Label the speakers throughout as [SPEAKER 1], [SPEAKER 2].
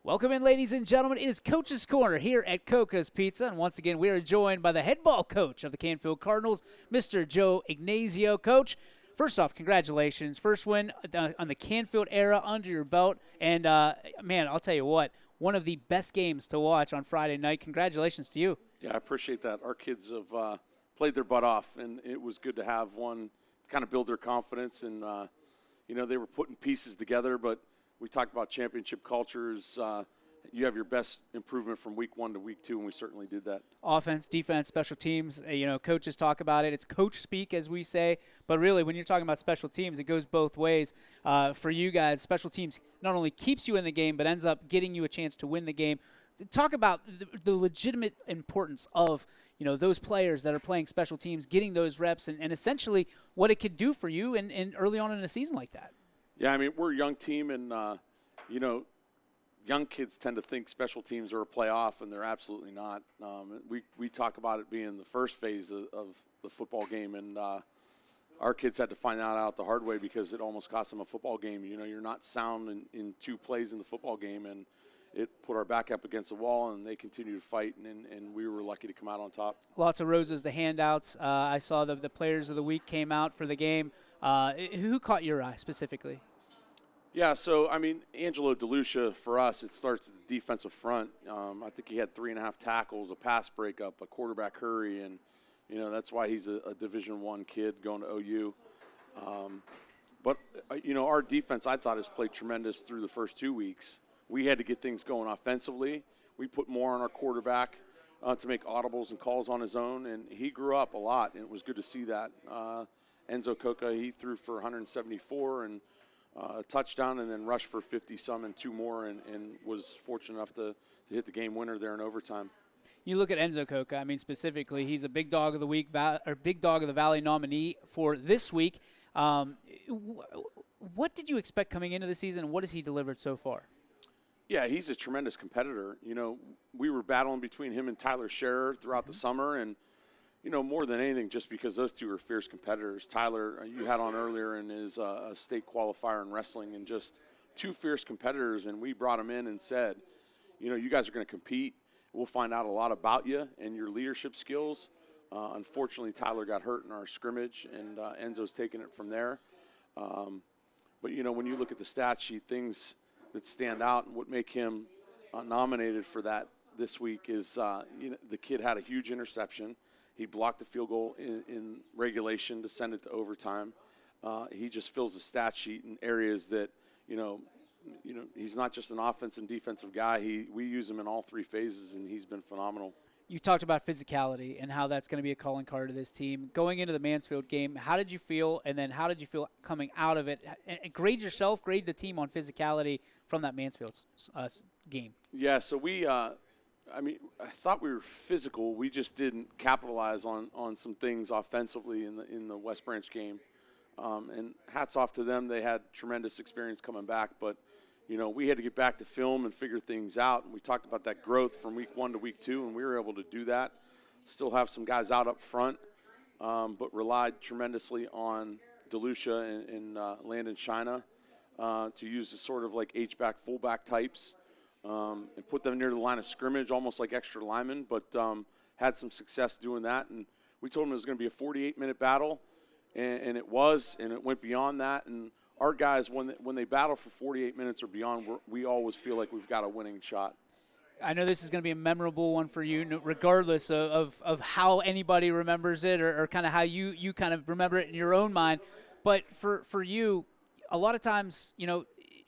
[SPEAKER 1] Welcome in, ladies and gentlemen. It is Coach's Corner here at Coca's Pizza. And once again, we are joined by the head ball coach of the Canfield Cardinals, Mr. Joe Ignazio. Coach, first off, congratulations. First win on the Canfield era under your belt. And, man, I'll tell you what, one of the best games to watch on Friday night. Congratulations to you.
[SPEAKER 2] Yeah, I appreciate that. Our kids have played their butt off, and it was good to have one kind of build their confidence. And, they were putting pieces together, but we talked about championship cultures. You have your best improvement from week 1 to week 2, and we certainly did that.
[SPEAKER 1] Offense, defense, special teams, coaches talk about it. It's coach speak, as we say. But really, when you're talking about special teams, it goes both ways. For you guys, special teams not only keeps you in the game, but ends up getting you a chance to win the game. Talk about the legitimate importance of those players that are playing special teams, getting those reps, and essentially what it could do for you in early on in a season like that.
[SPEAKER 2] Yeah, I mean, we're a young team, and, young kids tend to think special teams are a playoff, and they're absolutely not. We talk about it being the first phase of the football game, and our kids had to find that out the hard way because it almost cost them a football game. You're not sound in 2 plays in the football game, and it put our back up against the wall, and they continued to fight, and we were lucky to come out on top.
[SPEAKER 1] Lots of roses, the handouts. I saw the players of the week came out for the game. Who caught your eye specifically?
[SPEAKER 2] Yeah, so, Angelo DeLucia, for us, it starts at the defensive front. I think he had 3.5 tackles, a pass breakup, a quarterback hurry, and, that's why he's a Division I kid going to OU. But our defense, I thought, has played tremendous through the first 2 weeks. We had to get things going offensively. We put more on our quarterback to make audibles and calls on his own, and he grew up a lot, and it was good to see that. Enzo Coca, he threw for 174 and a touchdown, and then rushed for 50-some and 2 more, and was fortunate enough to hit the game winner there in overtime.
[SPEAKER 1] You look at Enzo Coca, specifically, he's a Big Dog of the Week, or Big Dog of the Valley nominee for this week. What did you expect coming into the season, and what has he delivered so far?
[SPEAKER 2] Yeah, he's a tremendous competitor. We were battling between him and Tyler Scherer throughout the summer, and more than anything, just because those two are fierce competitors. Tyler, you had on earlier, and is a state qualifier in wrestling, and just 2 fierce competitors. And we brought him in and said, you guys are going to compete. We'll find out a lot about you and your leadership skills. Unfortunately, Tyler got hurt in our scrimmage, and Enzo's taking it from there. But, when you look at the stat sheet, things that stand out and what make him nominated for that this week is the kid had a huge interception. He blocked the field goal in regulation to send it to overtime. He just fills the stat sheet in areas that, he's not just an offensive and defensive guy. We use him in all 3 phases, and he's been phenomenal.
[SPEAKER 1] You talked about physicality and how that's going to be a calling card of this team. Going into the Mansfield game, how did you feel, and then how did you feel coming out of it? Grade yourself, grade the team on physicality from that Mansfield game.
[SPEAKER 2] Yeah, so I thought we were physical. We just didn't capitalize on some things offensively in the West Branch game. And hats off to them. They had tremendous experience coming back. But, we had to get back to film and figure things out. And we talked about that growth from week 1 to week 2, and we were able to do that. Still have some guys out up front, but relied tremendously on DeLucia and Landon China to use the sort of like H-back, fullback types. And put them near the line of scrimmage, almost like extra linemen, but had some success doing that. And we told them it was going to be a 48-minute battle, and it was, and it went beyond that. And our guys, when they battle for 48 minutes or beyond, we always feel like we've got a winning shot.
[SPEAKER 1] I know this is going to be a memorable one for you, regardless of how anybody remembers it or kind of how you kind of remember it in your own mind. But for you, a lot of times,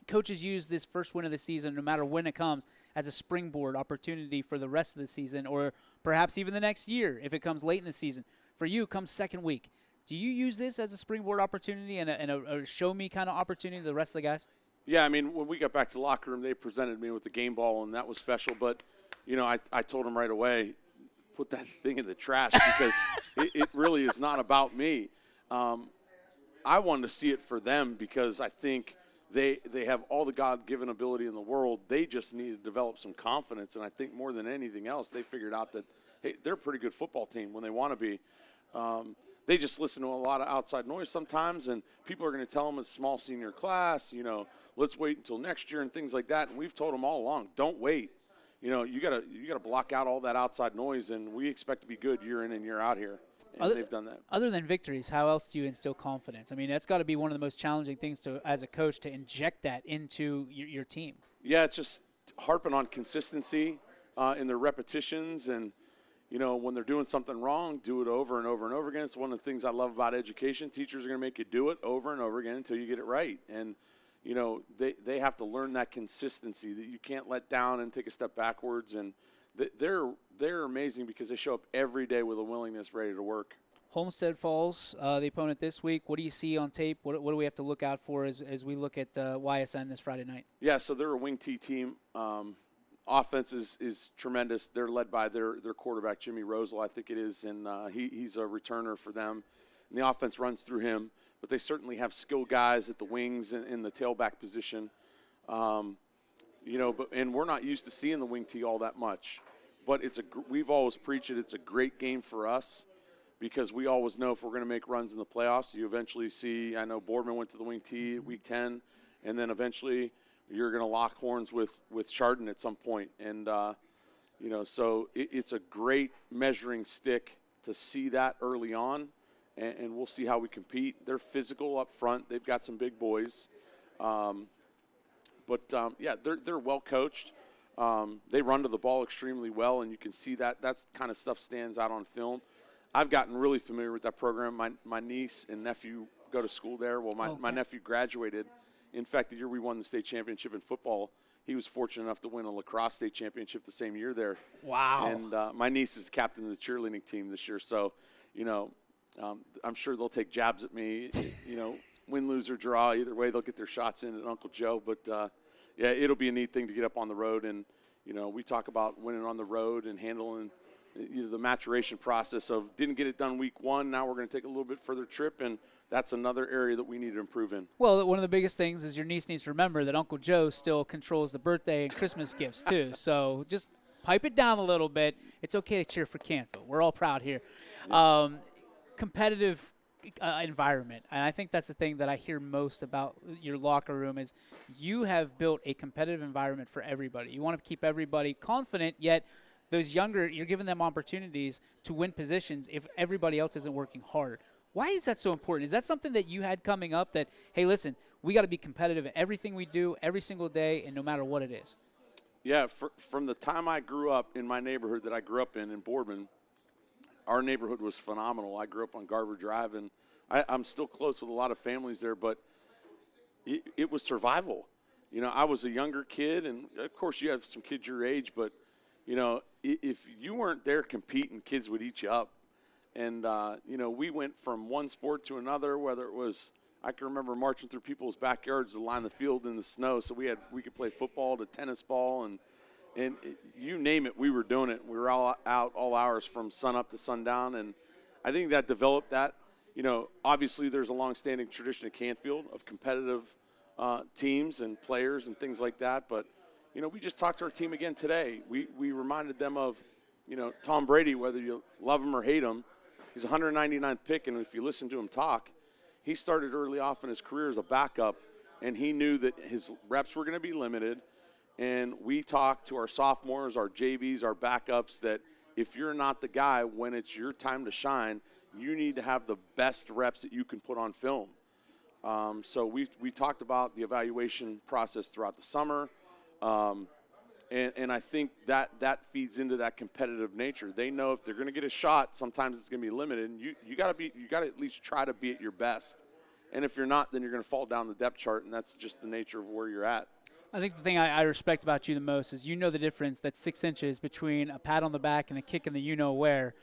[SPEAKER 1] coaches use this first win of the season, no matter when it comes, as a springboard opportunity for the rest of the season, or perhaps even the next year if it comes late in the season. For you, comes second week. Do you use this as a springboard opportunity and a show-me kind of opportunity to the rest of the guys?
[SPEAKER 2] Yeah, when we got back to the locker room, they presented me with the game ball, and that was special. But, I told them right away, put that thing in the trash because it really is not about me. I wanted to see it for them because I think – They have all the God-given ability in the world. They just need to develop some confidence. And I think more than anything else, they figured out that, hey, they're a pretty good football team when they want to be. They just listen to a lot of outside noise sometimes, and people are going to tell them it's a small senior class, let's wait until next year and things like that. And we've told them all along, don't wait. You gotta block out all that outside noise, and we expect to be good year in and year out here. And they've done that.
[SPEAKER 1] Other than victories, how else do you instill confidence? I mean, that's got to be one of the most challenging things as a coach, to inject that into your team.
[SPEAKER 2] Yeah, it's just harping on consistency in their repetitions, and when they're doing something wrong, do it over and over and over again. It's one of the things I love about education. Teachers are going to make you do it over and over again until you get it right. And they have to learn that consistency, that you can't let down and take a step backwards. And they're amazing because they show up every day with a willingness, ready to work.
[SPEAKER 1] Homestead Falls, the opponent this week. What do you see on tape? What do we have to look out for as we look at YSN this Friday night?
[SPEAKER 2] Yeah, so they're a wing T team. Offense is tremendous. They're led by their quarterback, Jimmy Rosel, I think it is, and he's a returner for them. And the offense runs through him, but they certainly have skilled guys at the wings and in the tailback position. And we're not used to seeing the wing T all that much. But we've always preached it. It's a great game for us because we always know if we're going to make runs in the playoffs, you eventually see, I know Boardman went to the wing T week 10, and then eventually you're going to lock horns with Chardon at some point. And, so it's a great measuring stick to see that early on, and we'll see how we compete. They're physical up front. They've got some big boys. They're well coached. They run to the ball extremely well, and you can see that. That's kind of stuff stands out on film. I've gotten really familiar with that program. My niece and nephew go to school there. Well, my nephew graduated. In fact, the year we won the state championship in football, he was fortunate enough to win a lacrosse state championship the same year there.
[SPEAKER 1] Wow.
[SPEAKER 2] And my niece is captain of the cheerleading team this year. So, I'm sure they'll take jabs at me, win, lose, or draw. Either way, they'll get their shots in at Uncle Joe. But, it'll be a neat thing to get up on the road. And, we talk about winning on the road and handling the maturation process of didn't get it done week one. Now we're going to take a little bit further trip, and that's another area that we need to improve in.
[SPEAKER 1] Well, one of the biggest things is your niece needs to remember that Uncle Joe still controls the birthday and Christmas gifts too. So just pipe it down a little bit. It's okay to cheer for Canfield. We're all proud here. Yeah. Competitive environment, and I think that's the thing that I hear most about your locker room is you have built a competitive environment for everybody. You want to keep everybody confident, yet those younger, you're giving them opportunities to win positions if everybody else isn't working hard. Why is that so important? Is that something that you had coming up that, hey, listen, we got to be competitive in everything we do every single day and no matter what it is?
[SPEAKER 2] Yeah, from the time I grew up in my neighborhood that I grew up in Boardman, our neighborhood was phenomenal. I grew up on Garver Drive, and I'm still close with a lot of families there, but it was survival. I was a younger kid, and, of course, you have some kids your age, but, if you weren't there competing, kids would eat you up. And, we went from one sport to another, whether it was – I can remember marching through people's backyards to line the field in the snow so we could play football to tennis ball, and you name it, we were doing it. We were all out all hours from sun up to sundown, and I think that developed that. Obviously there's a long-standing tradition at Canfield of competitive teams and players and things like that, but, we just talked to our team again today. We reminded them of, Tom Brady, whether you love him or hate him. He's 199th pick, and if you listen to him talk, he started early off in his career as a backup, and he knew that his reps were going to be limited. And we talked to our sophomores, our JVs, our backups, that if you're not the guy when it's your time to shine, you need to have the best reps that you can put on film. So we talked about the evaluation process throughout the summer. And I think that feeds into that competitive nature. They know if they're going to get a shot, sometimes it's going to be limited. And you got to at least try to be at your best. And if you're not, then you're going to fall down the depth chart, and that's just the nature of where you're at.
[SPEAKER 1] I think the thing I respect about you the most is the difference that's 6 inches between a pat on the back and a kick in the you-know-where.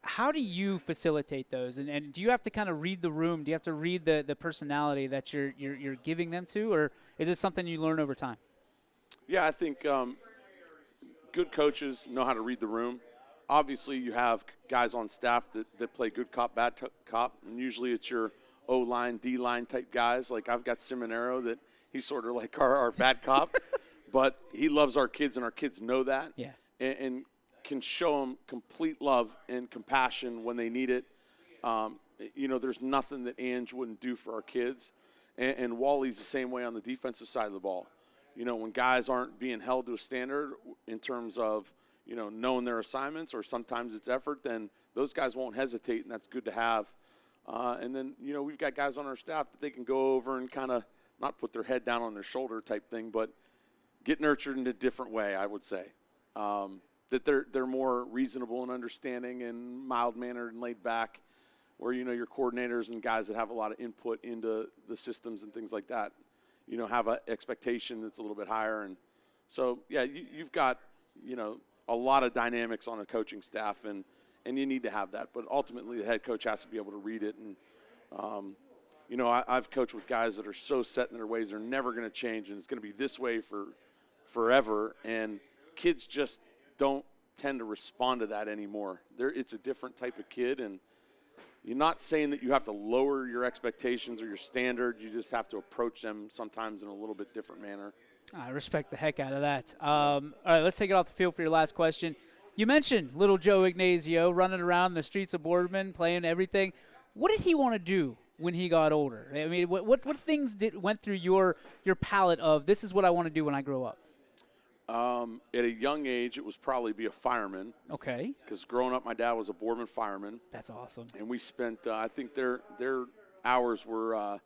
[SPEAKER 1] How do you facilitate those? And do you have to kind of read the room? Do you have to read the personality that you're giving them to? Or is it something you learn over time?
[SPEAKER 2] Yeah, I think good coaches know how to read the room. Obviously, you have guys on staff that play good cop, bad cop, and usually it's your O-line, D-line type guys. Like I've got Simonero that he's sort of like our bad cop, but he loves our kids, and our kids know that.
[SPEAKER 1] Yeah.
[SPEAKER 2] And can show them complete love and compassion when they need it. There's nothing that Ange wouldn't do for our kids. And Wally's the same way on the defensive side of the ball. When guys aren't being held to a standard in terms of, knowing their assignments, or sometimes it's effort, then those guys won't hesitate, and that's good to have. And then, we've got guys on our staff that they can go over and kind of not put their head down on their shoulder type thing, but get nurtured in a different way, I would say. That they're more reasonable and understanding and mild-mannered and laid back, where, your coordinators and guys that have a lot of input into the systems and things like that, have an expectation that's a little bit higher. And so, yeah, you've got, a lot of dynamics on a coaching staff, and you need to have that. But ultimately, the head coach has to be able to read it. And, I've coached with guys that are so set in their ways, they're never going to change, and it's going to be this way for forever. And kids just don't tend to respond to that anymore. It's a different type of kid, and you're not saying that you have to lower your expectations or your standard. You just have to approach them sometimes in a little bit different manner.
[SPEAKER 1] I respect the heck out of that. All right, let's take it off the field for your last question. You mentioned little Joe Ignazio running around the streets of Boardman, playing everything. What did he want to do when he got older? I mean, what things went through your palate of, this is what I want to do when I grow up?
[SPEAKER 2] At a young age, it was probably be a fireman.
[SPEAKER 1] Okay.
[SPEAKER 2] Because growing up, my dad was a Boardman fireman.
[SPEAKER 1] That's awesome.
[SPEAKER 2] And we spent, I think their hours were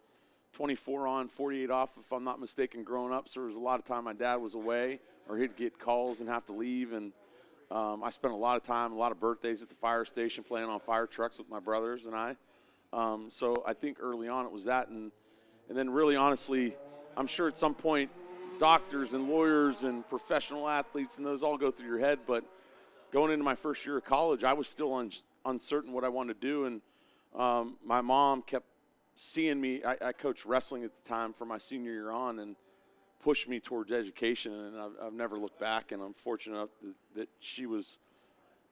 [SPEAKER 2] 24 on, 48 off, if I'm not mistaken, growing up. So there was a lot of time my dad was away, or he'd get calls and have to leave. And I spent a lot of time, a lot of birthdays at the fire station playing on fire trucks with my brothers and I. So I think early on it was that. And then really honestly, I'm sure at some point doctors and lawyers and professional athletes and those all go through your head. But going into my first year of college, I was still uncertain what I wanted to do. And my mom kept seeing me. I coached wrestling at the time for my senior year on, and pushed me towards education, and I've never looked back. And I'm fortunate enough that she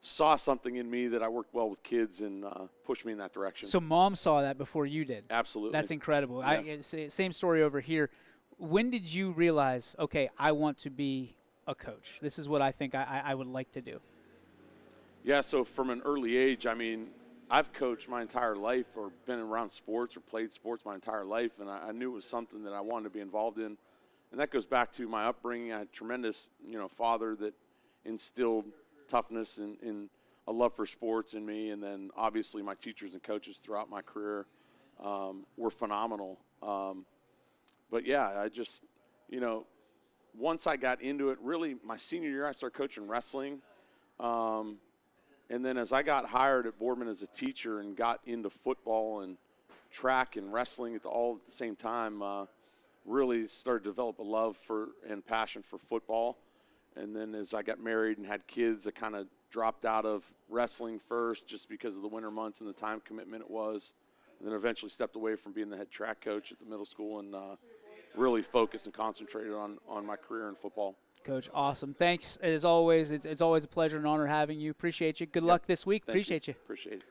[SPEAKER 2] saw something in me that I worked well with kids, and pushed me in that direction.
[SPEAKER 1] So mom saw that before you did.
[SPEAKER 2] Absolutely.
[SPEAKER 1] That's incredible.
[SPEAKER 2] Yeah.
[SPEAKER 1] Same story over here. When did you realize, okay, I want to be a coach? This is what I think I would like to do.
[SPEAKER 2] Yeah, so from an early age, I mean, I've coached my entire life, or been around sports or played sports my entire life, and I knew it was something that I wanted to be involved in. And that goes back to my upbringing. I had a tremendous, father that instilled toughness and a love for sports in me. And then obviously my teachers and coaches throughout my career were phenomenal. But yeah, I just, once I got into it, really my senior year, I started coaching wrestling. And then as I got hired at Boardman as a teacher and got into football and track and wrestling all at the same time, really started to develop a love for and passion for football. And then as I got married and had kids, I kind of dropped out of wrestling first just because of the winter months and the time commitment it was. And then eventually stepped away from being the head track coach at the middle school, and really focused and concentrated on my career in football.
[SPEAKER 1] Coach, awesome. Thanks, as always. It's always a pleasure and honor having you. Appreciate you. Good luck this week.
[SPEAKER 2] Thank
[SPEAKER 1] Appreciate you.
[SPEAKER 2] Appreciate it.